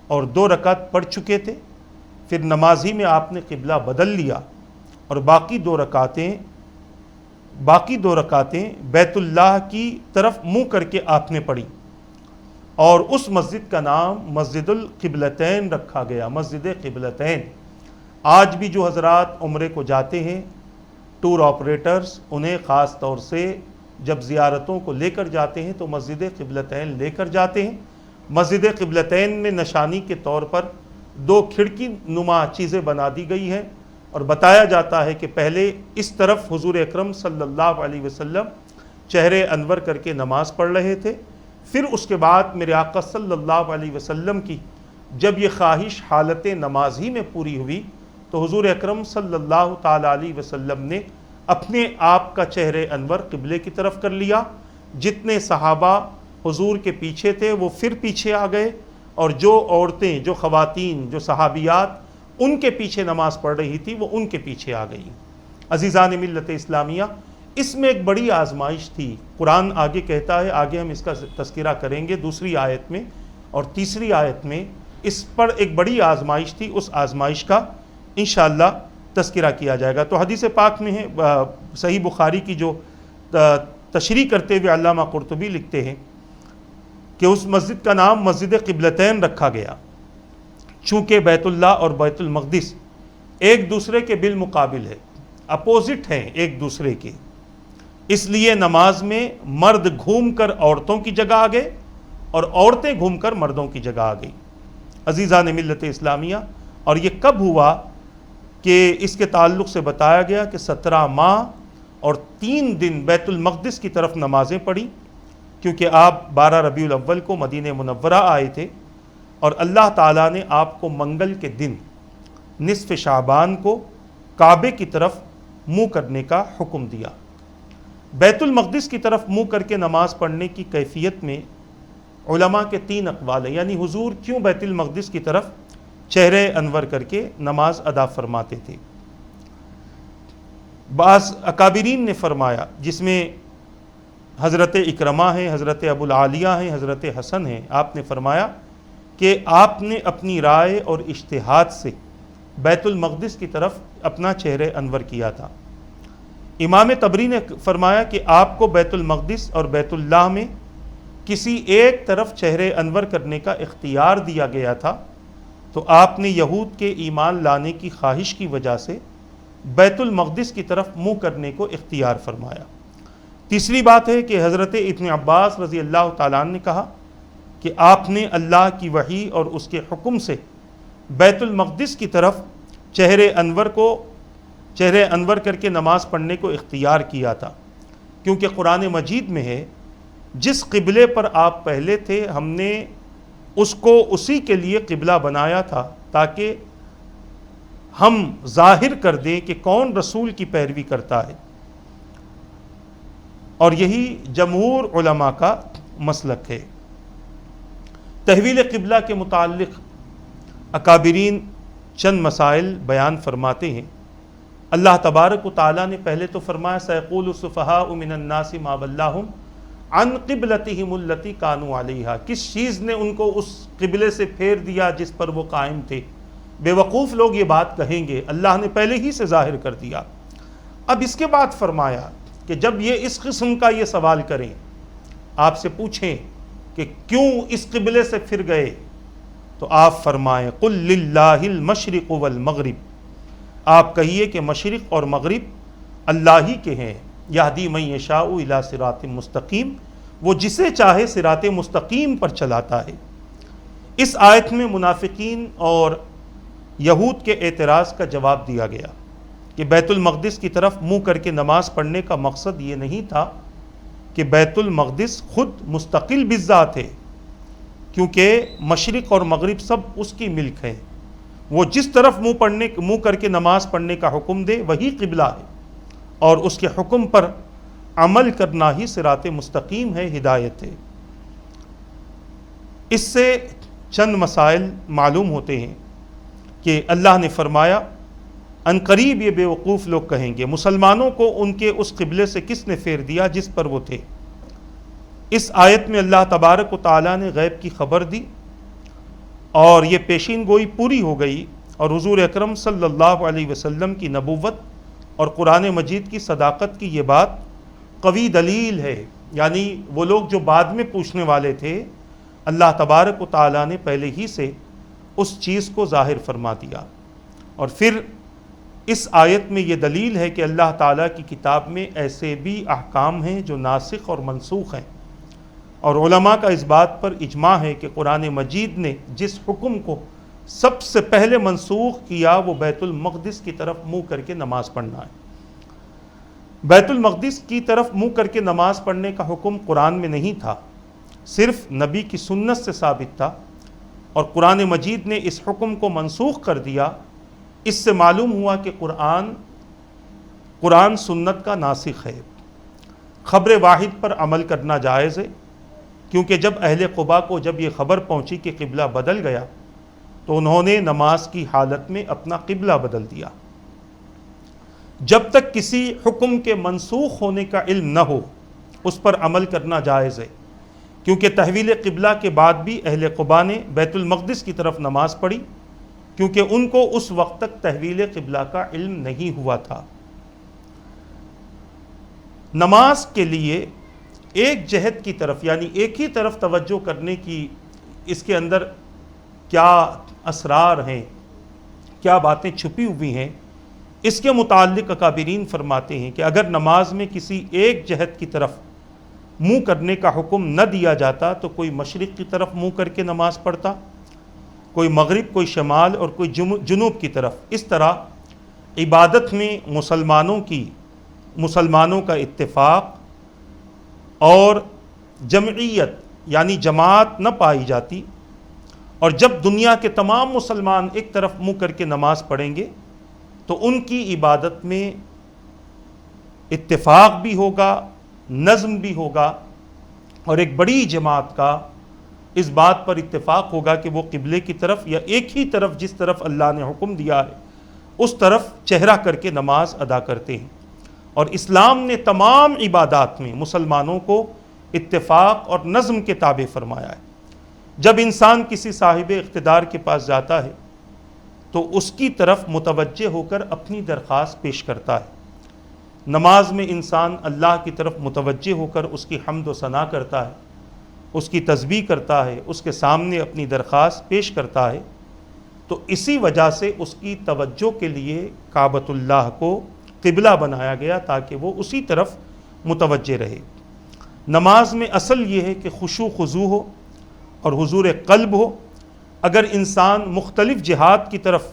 B: اور 2 رکعت پڑھ چکے تھے، پھر نماز ہی میں آپ نے قبلہ بدل لیا اور باقی دو رکعتیں بیت اللہ کی طرف منہ کر کے آپ نے پڑھی، اور اس مسجد کا نام مسجد القبلتین رکھا گیا، مسجد قبلتین۔ آج بھی جو حضرات عمرے کو جاتے ہیں، ٹور آپریٹرز انہیں خاص طور سے جب زیارتوں کو لے کر جاتے ہیں تو مسجد قبلتین لے کر جاتے ہیں۔ مسجد قبلتین میں نشانی کے طور پر 2 کھڑکی نما چیزیں بنا دی گئی ہیں، اور بتایا جاتا ہے کہ پہلے اس طرف حضور اکرم صلی اللہ علیہ وسلم چہرے انور کر کے نماز پڑھ رہے تھے، پھر اس کے بعد میرے آقا صلی اللہ علیہ وسلم کی جب یہ خواہش حالت نماز ہی میں پوری ہوئی تو حضور اکرم صلی اللہ تعالی علیہ وسلم نے اپنے آپ کا چہرے انور قبلے کی طرف کر لیا۔ جتنے صحابہ حضور کے پیچھے تھے وہ پھر پیچھے آ گئے، اور جو عورتیں، جو خواتین، جو صحابیات ان کے پیچھے نماز پڑھ رہی تھی وہ ان کے پیچھے آ گئیں۔ عزیزان ملت اسلامیہ، اس میں ایک بڑی آزمائش تھی۔ قرآن آگے کہتا ہے، آگے ہم اس کا تذکرہ کریں گے 2 آیت میں اور 3 آیت میں، اس پر ایک بڑی آزمائش تھی، اس آزمائش کا انشاءاللہ تذکرہ کیا جائے گا۔ تو حدیث پاک میں ہے، صحیح بخاری کی جو تشریح کرتے ہوئے علامہ قرطبی لکھتے ہیں کہ اس مسجد کا نام مسجد قبلتین رکھا گیا چونکہ بیت اللہ اور بیت المقدس ایک دوسرے کے بالمقابل ہے، اپوزٹ ہیں ایک دوسرے کے، اس لیے نماز میں مرد گھوم کر عورتوں کی جگہ آ گئے اور عورتیں گھوم کر مردوں کی جگہ آ گئی۔ عزیزان ملت اسلامیہ، اور یہ کب ہوا کہ اس کے تعلق سے بتایا گیا کہ 17 ماہ اور 3 دن بیت المقدس کی طرف نمازیں پڑھی، کیونکہ آپ 12 ربیع الاول کو مدینہ منورہ آئے تھے، اور اللہ تعالیٰ نے آپ کو منگل کے دن نصف شعبان کو کعبے کی طرف منہ کرنے کا حکم دیا۔ بیت المقدس کی طرف منہ کر کے نماز پڑھنے کی کیفیت میں علماء کے 3 اقوال ہیں، یعنی حضور کیوں بیت المقدس کی طرف چہرے انور کر کے نماز ادا فرماتے تھے۔ بعض اکابرین نے فرمایا، جس میں حضرت اکرمہ ہیں، حضرت ابو العالیہ ہیں، حضرت حسن ہیں، آپ نے فرمایا کہ آپ نے اپنی رائے اور اجتہاد سے بیت المقدس کی طرف اپنا چہرے انور کیا تھا۔ امام طبری نے فرمایا کہ آپ کو بیت المقدس اور بیت اللہ میں کسی ایک طرف چہرے انور کرنے کا اختیار دیا گیا تھا، تو آپ نے یہود کے ایمان لانے کی خواہش کی وجہ سے بیت المقدس کی طرف منہ کرنے کو اختیار فرمایا۔ تیسری بات ہے کہ حضرت ابن عباس رضی اللہ تعالیٰ عنہ نے کہا کہ آپ نے اللہ کی وحی اور اس کے حکم سے بیت المقدس کی طرف چہرے انور کر کے نماز پڑھنے کو اختیار کیا تھا، کیونکہ قرآن مجید میں ہے جس قبلے پر آپ پہلے تھے ہم نے اس کو اسی کے لیے قبلہ بنایا تھا تاکہ ہم ظاہر کر دیں کہ کون رسول کی پیروی کرتا ہے، اور یہی جمہور علماء کا مسلک ہے۔ تحویل قبلہ کے متعلق اکابرین چند مسائل بیان فرماتے ہیں۔ اللہ تبارک و تعالیٰ نے پہلے تو فرمایا سیقول السفہاء من الناس ما ولاھم عن قبلتہم التی کانوا علیہا، کس چیز نے ان کو اس قبلے سے پھیر دیا جس پر وہ قائم تھے۔ بے وقوف لوگ یہ بات کہیں گے، اللہ نے پہلے ہی سے ظاہر کر دیا۔ اب اس کے بعد فرمایا کہ جب یہ اس قسم کا یہ سوال کریں، آپ سے پوچھیں کہ کیوں اس قبلے سے پھر گئے، تو آپ فرمائیں قل للہ المشرق والمغرب، آپ کہیے کہ مشرق اور مغرب اللہ ہی کے ہیں، یہدی من یشاء الی صراط مستقیم، وہ جسے چاہے صراط مستقیم پر چلاتا ہے۔ اس آیت میں منافقین اور یہود کے اعتراض کا جواب دیا گیا کہ بیت المقدس کی طرف منہ کر کے نماز پڑھنے کا مقصد یہ نہیں تھا کہ بیت المقدس خود مستقل بالذات ہے، کیونکہ مشرق اور مغرب سب اس کی ملک ہے، وہ جس طرف منہ کر کے نماز پڑھنے کا حکم دے وہی قبلہ ہے، اور اس کے حکم پر عمل کرنا ہی صراط مستقیم ہے، ہدایت ہے۔ اس سے چند مسائل معلوم ہوتے ہیں کہ اللہ نے فرمایا ان قریب یہ بے وقوف لوگ کہیں گے مسلمانوں کو ان کے اس قبلے سے کس نے پھیر دیا جس پر وہ تھے۔ اس آیت میں اللہ تبارک و تعالیٰ نے غیب کی خبر دی اور یہ پیشین گوئی پوری ہو گئی، اور حضور اکرم صلی اللہ علیہ وسلم کی نبوت اور قرآن مجید کی صداقت کی یہ بات قوی دلیل ہے، یعنی وہ لوگ جو بعد میں پوچھنے والے تھے اللہ تبارک و تعالیٰ نے پہلے ہی سے اس چیز کو ظاہر فرما دیا۔ اور پھر اس آیت میں یہ دلیل ہے کہ اللہ تعالیٰ کی کتاب میں ایسے بھی احکام ہیں جو ناسخ اور منسوخ ہیں، اور علماء کا اس بات پر اجماع ہے کہ قرآن مجید نے جس حکم کو سب سے پہلے منسوخ کیا وہ بیت المقدس کی طرف منہ کر کے نماز پڑھنا ہے۔ بیت المقدس کی طرف منہ کر کے نماز پڑھنے کا حکم قرآن میں نہیں تھا، صرف نبی کی سنت سے ثابت تھا، اور قرآن مجید نے اس حکم کو منسوخ کر دیا۔ اس سے معلوم ہوا کہ قرآن سنت کا ناسخ ہے۔ خبر واحد پر عمل کرنا جائز ہے، کیونکہ جب اہل قباء کو جب یہ خبر پہنچی کہ قبلہ بدل گیا تو انہوں نے نماز کی حالت میں اپنا قبلہ بدل دیا۔ جب تک کسی حکم کے منسوخ ہونے کا علم نہ ہو اس پر عمل کرنا جائز ہے، کیونکہ تحویل قبلہ کے بعد بھی اہل قباء نے بیت المقدس کی طرف نماز پڑھی، کیونکہ ان کو اس وقت تک تحویل قبلہ کا علم نہیں ہوا تھا۔ نماز کے لیے ایک جہت کی طرف یعنی ایک ہی طرف توجہ کرنے کی اس کے اندر کیا اسرار ہیں، کیا باتیں چھپی ہوئی ہیں، اس کے متعلق اکابرین فرماتے ہیں کہ اگر نماز میں کسی ایک جہت کی طرف منہ کرنے کا حکم نہ دیا جاتا تو کوئی مشرق کی طرف منہ کر کے نماز پڑھتا، کوئی مغرب، کوئی شمال اور کوئی جنوب کی طرف۔ اس طرح عبادت میں مسلمانوں کا اتفاق اور جمعیت یعنی جماعت نہ پائی جاتی، اور جب دنیا کے تمام مسلمان ایک طرف منہ کر کے نماز پڑھیں گے تو ان کی عبادت میں اتفاق بھی ہوگا، نظم بھی ہوگا، اور ایک بڑی جماعت کا اس بات پر اتفاق ہوگا کہ وہ قبلے کی طرف یا ایک ہی طرف جس طرف اللہ نے حکم دیا ہے اس طرف چہرہ کر کے نماز ادا کرتے ہیں۔ اور اسلام نے تمام عبادات میں مسلمانوں کو اتفاق اور نظم کے تابع فرمایا ہے۔ جب انسان کسی صاحب اقتدار کے پاس جاتا ہے تو اس کی طرف متوجہ ہو کر اپنی درخواست پیش کرتا ہے۔ نماز میں انسان اللہ کی طرف متوجہ ہو کر اس کی حمد و ثنا کرتا ہے، اس کی تسبیح کرتا ہے، اس کے سامنے اپنی درخواست پیش کرتا ہے، تو اسی وجہ سے اس کی توجہ کے لیے کعبۃ اللہ کو قبلہ بنایا گیا تاکہ وہ اسی طرف متوجہ رہے۔ نماز میں اصل یہ ہے کہ خشوع خضوع ہو اور حضور قلب ہو۔ اگر انسان مختلف جہات کی طرف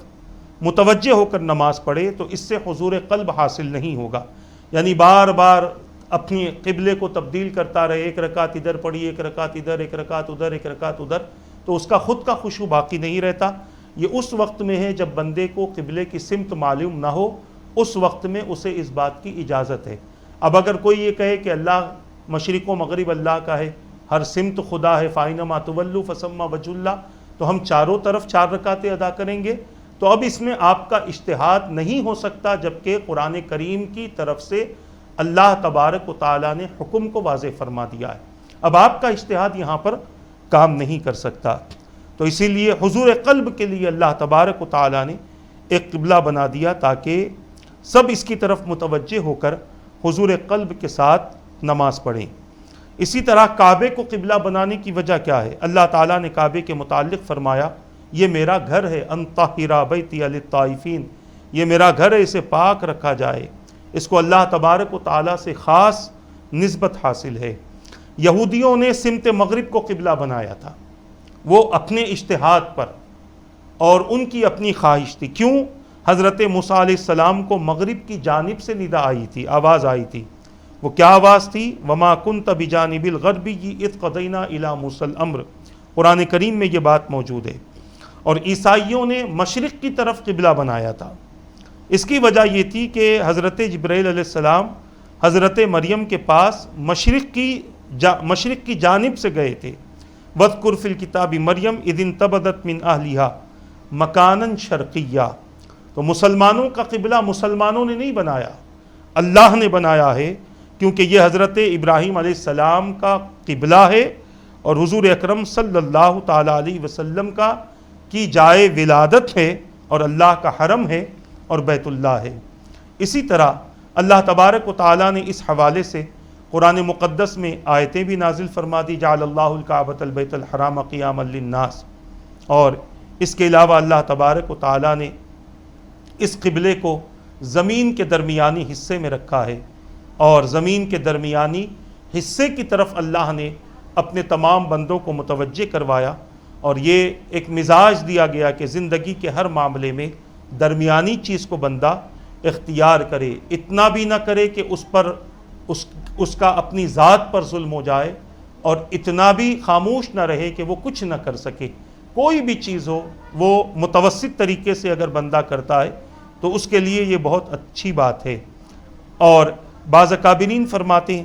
B: متوجہ ہو کر نماز پڑھے تو اس سے حضور قلب حاصل نہیں ہوگا، یعنی بار بار اپنی قبلے کو تبدیل کرتا رہے، ایک رکعت ادھر پڑھی، ایک رکعت ادھر، ایک رکعت ادھر، ایک رکعت ادھر، تو اس کا خود کا خشوع باقی نہیں رہتا۔ یہ اس وقت میں ہے جب بندے کو قبلے کی سمت معلوم نہ ہو، اس وقت میں اسے اس بات کی اجازت ہے۔ اب اگر کوئی یہ کہے کہ اللہ مشرق و مغرب اللہ کا ہے، ہر سمت خدا ہے، فَأَيْنَمَا تُوَلُّوا فَثَمَّ وَجْهُ اللَّهِ، تو ہم چاروں طرف 4 رکعتیں ادا کریں گے، تو اب اس میں آپ کا اجتہاد نہیں ہو سکتا، جبکہ قرآن کریم کی طرف سے اللہ تبارک و تعالیٰ نے حکم کو واضح فرما دیا ہے۔ اب آپ کا اجتہاد یہاں پر کام نہیں کر سکتا، تو اسی لیے حضور قلب کے لیے اللہ تبارک و تعالیٰ نے ایک قبلہ بنا دیا تاکہ سب اس کی طرف متوجہ ہو کر حضور قلب کے ساتھ نماز پڑھیں۔ اسی طرح کعبے کو قبلہ بنانے کی وجہ کیا ہے؟ اللہ تعالیٰ نے کعبے کے متعلق فرمایا یہ میرا گھر ہے، ان طاہر بیتی للطائفین، یہ میرا گھر ہے، اسے پاک رکھا جائے۔ اس کو اللہ تبارک و تعالیٰ سے خاص نسبت حاصل ہے۔ یہودیوں نے سمت مغرب کو قبلہ بنایا تھا، وہ اپنے اجتہاد پر، اور ان کی اپنی خواہش تھی۔ کیوں؟ حضرت موسیٰ علیہ السلام کو مغرب کی جانب سے ندا آئی تھی، آواز آئی تھی۔ وہ کیا آواز تھی؟ وَمَا كُنْتَ بِجَانِبِ الْغَرْبِيِّ إِذْ قَضَيْنَا إِلَىٰ مُوسَى الْأَمْرَ، قرآن کریم میں یہ بات موجود ہے۔ اور عیسائیوں نے مشرق کی طرف قبلہ بنایا تھا۔ اس کی وجہ یہ تھی کہ حضرت جبرائیل علیہ السلام حضرت مریم کے پاس مشرق کی جانب سے گئے تھے۔ وَاذْكُرْ فِي الْكِتَابِ مَرْيَمَ إِذِ انْتَبَذَتْ مِنْ أَهْلِهَا مَكَانًا شَرْقِيًّا، تو مسلمانوں کا قبلہ مسلمانوں نے نہیں بنایا، اللہ نے بنایا ہے، کیونکہ یہ حضرت ابراہیم علیہ السلام کا قبلہ ہے اور حضور اکرم صلی اللہ تعالیٰ علیہ وسلم کی جائے ولادت ہے، اور اللہ کا حرم ہے اور بیت اللہ ہے۔ اسی طرح اللہ تبارک و تعالیٰ نے اس حوالے سے قرآن مقدس میں آیتیں بھی نازل فرما دی، جعل اللہ الکعبۃ البیت الحرام قیاما للناس، اور اس کے علاوہ اللہ تبارک و تعالیٰ نے اس قبلے کو زمین کے درمیانی حصے میں رکھا ہے، اور زمین کے درمیانی حصے کی طرف اللہ نے اپنے تمام بندوں کو متوجہ کروایا، اور یہ ایک مزاج دیا گیا کہ زندگی کے ہر معاملے میں درمیانی چیز کو بندہ اختیار کرے، اتنا بھی نہ کرے کہ اس کا اپنی ذات پر ظلم ہو جائے، اور اتنا بھی خاموش نہ رہے کہ وہ کچھ نہ کر سکے۔ کوئی بھی چیز ہو وہ متوسط طریقے سے اگر بندہ کرتا ہے تو اس کے لیے یہ بہت اچھی بات ہے۔ اور بعض اکابرین فرماتے ہیں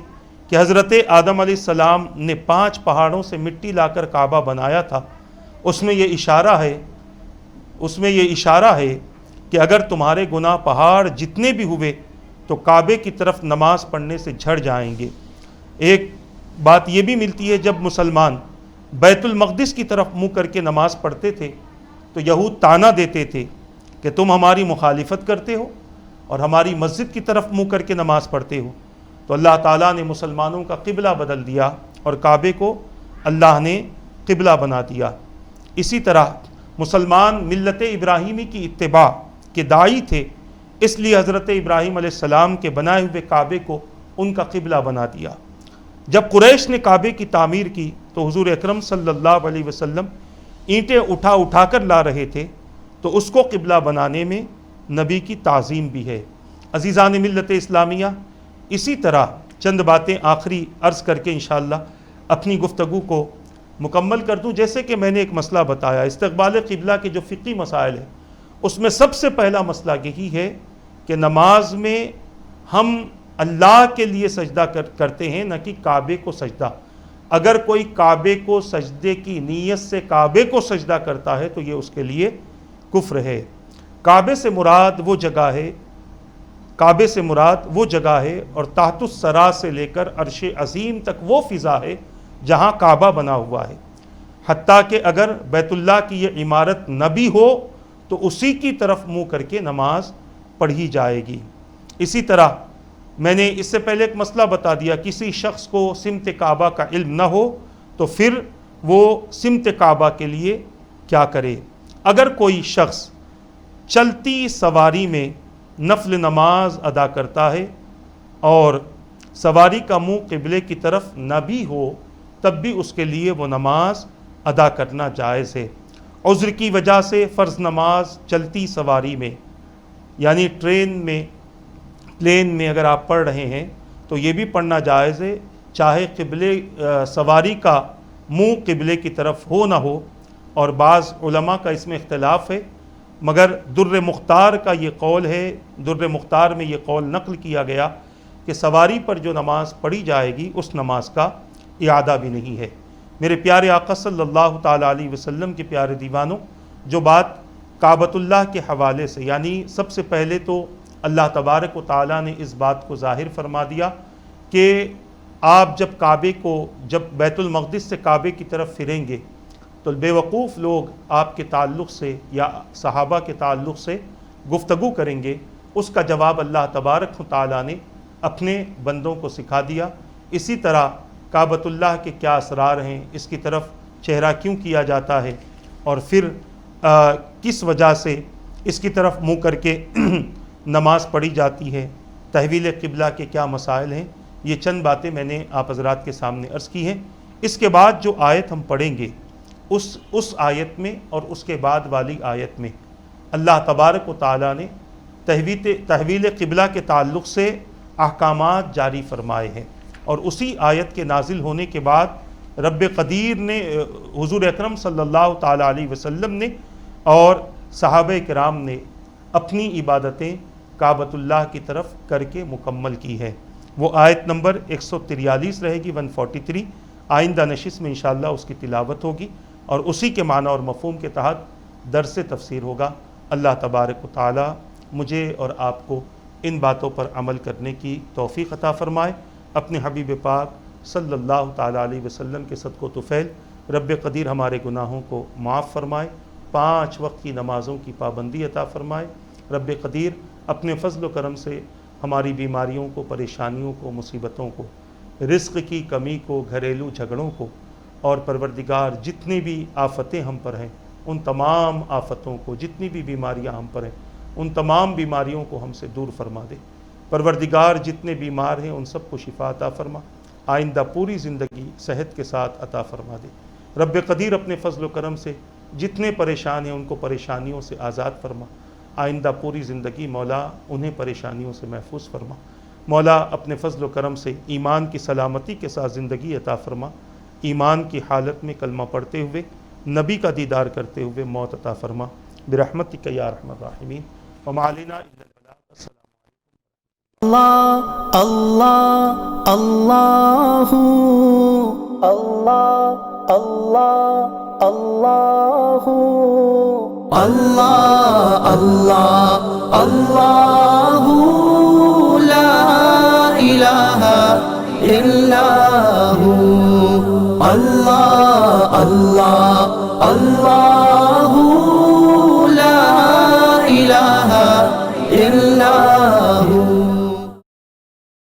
B: کہ حضرت آدم علیہ السلام نے 5 پہاڑوں سے مٹی لا کر کعبہ بنایا تھا۔ اس میں یہ اشارہ ہے کہ اگر تمہارے گناہ پہاڑ جتنے بھی ہوئے تو کعبے کی طرف نماز پڑھنے سے جھڑ جائیں گے۔ ایک بات یہ بھی ملتی ہے، جب مسلمان بیت المقدس کی طرف منہ کر کے نماز پڑھتے تھے تو یہود طعنہ دیتے تھے کہ تم ہماری مخالفت کرتے ہو اور ہماری مسجد کی طرف منہ کر کے نماز پڑھتے ہو۔ تو اللہ تعالیٰ نے مسلمانوں کا قبلہ بدل دیا اور کعبے کو اللہ نے قبلہ بنا دیا۔ اسی طرح مسلمان ملت ابراہیمی کی اتباع کے داعی تھے، اس لیے حضرت ابراہیم علیہ السلام کے بنائے ہوئے کعبے کو ان کا قبلہ بنا دیا۔ جب قریش نے کعبے کی تعمیر کی تو حضور اکرم صلی اللہ علیہ وسلم اینٹیں اٹھا کر لا رہے تھے، تو اس کو قبلہ بنانے میں نبی کی تعظیم بھی ہے۔ عزیزان ملت اسلامیہ، اسی طرح چند باتیں آخری عرض کر کے انشاءاللہ اپنی گفتگو کو مکمل کر دوں۔ جیسے کہ میں نے ایک مسئلہ بتایا، استقبال قبلہ کے جو فقہی مسائل ہیں، اس میں سب سے پہلا مسئلہ یہی ہے کہ نماز میں ہم اللہ کے لیے سجدہ کرتے ہیں، نہ کہ کعبے کو سجدہ۔ اگر کوئی کعبے کو سجدے کی نیت سے کعبے کو سجدہ کرتا ہے تو یہ اس کے لیے کفر ہے۔ کعبے سے مراد وہ جگہ ہے اور تحت الثری سے لے کر عرش عظیم تک وہ فضا ہے جہاں کعبہ بنا ہوا ہے۔ حتیٰ کہ اگر بیت اللہ کی یہ عمارت نہ بھی ہو تو اسی کی طرف منہ کر کے نماز پڑھی جائے گی۔ اسی طرح میں نے اس سے پہلے ایک مسئلہ بتا دیا، کسی شخص کو سمت کعبہ کا علم نہ ہو تو پھر وہ سمت کعبہ کے لیے کیا کرے۔ اگر کوئی شخص چلتی سواری میں نفل نماز ادا کرتا ہے اور سواری کا منہ قبلے کی طرف نہ بھی ہو تب بھی اس کے لیے وہ نماز ادا کرنا جائز ہے۔ عذر کی وجہ سے فرض نماز چلتی سواری میں، یعنی پلین میں اگر آپ پڑھ رہے ہیں تو یہ بھی پڑھنا جائز ہے، چاہے سواری کا منہ قبلے کی طرف ہو نہ ہو۔ اور بعض علماء کا اس میں اختلاف ہے، مگر در مختار کا یہ قول ہے، در مختار میں یہ قول نقل کیا گیا کہ سواری پر جو نماز پڑھی جائے گی اس نماز کا اعادہ بھی نہیں ہے۔ میرے پیارے آقا صلی اللہ تعالیٰ علیہ وسلم کے پیارے دیوانوں، جو بات کعبۃ اللہ کے حوالے سے، یعنی سب سے پہلے تو اللہ تبارک و تعالیٰ نے اس بات کو ظاہر فرما دیا کہ آپ جب بیت المقدس سے کعبے کی طرف پھریں گے تو بے وقوف لوگ آپ کے تعلق سے یا صحابہ کے تعلق سے گفتگو کریں گے، اس کا جواب اللہ تبارک و تعالیٰ نے اپنے بندوں کو سکھا دیا۔ اسی طرح کعبۃ اللہ کے کیا اسرار ہیں، اس کی طرف چہرہ کیوں کیا جاتا ہے، اور پھر کس وجہ سے اس کی طرف منہ کر کے نماز پڑھی جاتی ہے، تحویل قبلہ کے کیا مسائل ہیں، یہ چند باتیں میں نے آپ حضرات کے سامنے عرض کی ہیں۔ اس کے بعد جو آیت ہم پڑھیں گے اس آیت میں اور اس کے بعد والی آیت میں اللہ تبارک و تعالیٰ نے تحویل قبلہ کے تعلق سے احکامات جاری فرمائے ہیں، اور اسی آیت کے نازل ہونے کے بعد رب قدیر نے حضور اکرم صلی اللہ تعالیٰ علیہ وسلم نے اور صحابہ کرام نے اپنی عبادتیں کعبۃ اللہ کی طرف کر کے مکمل کی ہے۔ وہ آیت نمبر 143 رہے گی، 143۔ آئندہ نشست میں انشاءاللہ اس کی تلاوت ہوگی اور اسی کے معنی اور مفہوم کے تحت درس تفسیر ہوگا۔ اللہ تبارک و تعالی مجھے اور آپ کو ان باتوں پر عمل کرنے کی توفیق عطا فرمائے۔ اپنے حبیب پاک صلی اللہ تعالیٰ علیہ وسلم کے صدق و طفیل رب قدیر ہمارے گناہوں کو معاف فرمائے، 5 وقت کی نمازوں کی پابندی عطا فرمائے۔ رب قدیر اپنے فضل و کرم سے ہماری بیماریوں کو، پریشانیوں کو، مصیبتوں کو، رزق کی کمی کو، گھریلو جھگڑوں کو، اور پروردگار جتنی بھی آفتیں ہم پر ہیں ان تمام آفتوں کو، جتنی بھی بیماریاں ہم پر ہیں ان تمام بیماریوں کو ہم سے دور فرما دے۔ پروردگار جتنے بیمار ہیں ان سب کو شفا عطا فرما، آئندہ پوری زندگی صحت کے ساتھ عطا فرما دے۔ رب قدیر اپنے فضل و کرم سے جتنے پریشان ہیں ان کو پریشانیوں سے آزاد فرما، آئندہ پوری زندگی مولا انہیں پریشانیوں سے محفوظ فرما۔ مولا اپنے فضل و کرم سے ایمان کی سلامتی کے ساتھ زندگی عطا فرما، ایمان کی حالت میں کلمہ پڑھتے ہوئے نبی کا دیدار کرتے ہوئے موت عطا فرما، برحمتک یا ارحم الراحمین۔ وما علینا الا البلاغ۔ السلام
A: اللہ اللہ اللہ اللہ اللہ اللہ اللہ اللہ اللہ لا الہ الا ہو اللہ اللہ